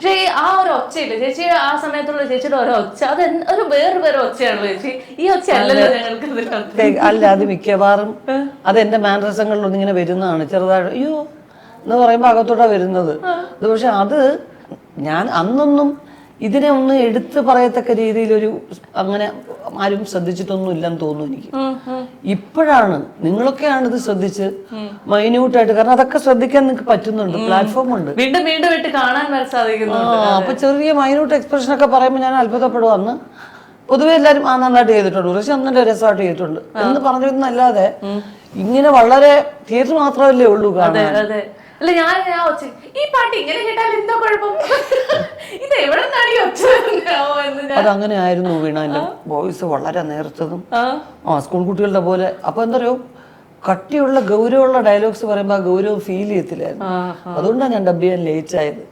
പക്ഷെ ആ ഒരു ഒച്ചയില്ല ചേച്ചി, ആ സമയത്തുള്ള ചേച്ചിയുടെ ഒരു ഒച്ച അത് ഒരു വേറെ ഒച്ചയാണല്ലോ ചേച്ചി, ഈ ഒച്ച അല്ലല്ലോ ഞങ്ങൾക്ക്. അല്ല, അത് മിക്കവാറും അത് എന്റെ മാനരസങ്ങളിലൊന്നും ഇങ്ങനെ വരുന്നതാണ് ചെറുതായിട്ട്. അയ്യോ എന്ന് പറയുമ്പോൾ അകത്തോട്ടാ വരുന്നത്. അത് പക്ഷെ അത് ഞാൻ അന്നൊന്നും ഇതിനെ ഒന്ന് എടുത്ത് പറയത്തക്ക രീതിയിലൊരു അങ്ങനെ ആരും ശ്രദ്ധിച്ചിട്ടൊന്നും ഇല്ലെന്ന് തോന്നുന്നു എനിക്ക്. ഇപ്പോഴാണ് നിങ്ങളൊക്കെയാണ് ഇത് ശ്രദ്ധിച്ച് മൈന്യൂട്ടായിട്ട്, കാരണം അതൊക്കെ ശ്രദ്ധിക്കാൻ നിങ്ങൾക്ക് പറ്റുന്നുണ്ട്, പ്ലാറ്റ്ഫോം ഉണ്ട്, വീണ്ടും വീണ്ടും ഇട്ട് കാണാൻ സാധിക്കുന്നു. അപ്പൊ ചെറിയ മൈന്യൂട്ട് എക്സ്പ്രഷൻ ഒക്കെ പറയുമ്പോൾ ഞാൻ അത്ഭുതപ്പെടും. അന്ന് പൊതുവെ എല്ലാവരും ആ നന്നായിട്ട് ചെയ്തിട്ടുണ്ട്, പക്ഷെ അന്നെ രസമായിട്ട് ചെയ്തിട്ടുണ്ട് എന്ന് പറഞ്ഞിരുന്നല്ലാതെ ഇങ്ങനെ വളരെ തിയേറ്റർ മാത്രമല്ലേ ഉള്ളൂ കാണാൻ. അല്ല ഞാൻ ഒച്ച ഈ പാട്ട് ഇങ്ങനെ കേട്ടാൽ എന്തോ കുഴപ്പം, ഇത് എവിടെ നിന്നാണ് ഈ ഒച്ച? അതങ്ങനെ ആയിരുന്നു വീണ. എന്റെ വോയിസ് വളരെ നേർത്തതും സ്കൂൾ കുട്ടികളുടെ പോലെ. അപ്പൊ എന്താ പറയുക, കട്ടിയുള്ള ഗൗരവമുള്ള ഡയലോഗ്സ് പറയുമ്പോൾ ആ ഗൗരവം ഫീൽ ചെയ്യത്തില്ലായിരുന്നു. അതുകൊണ്ടാണ് ഞാൻ ഡബ് ചെയ്യാൻ ലേറ്റ് ആയത്.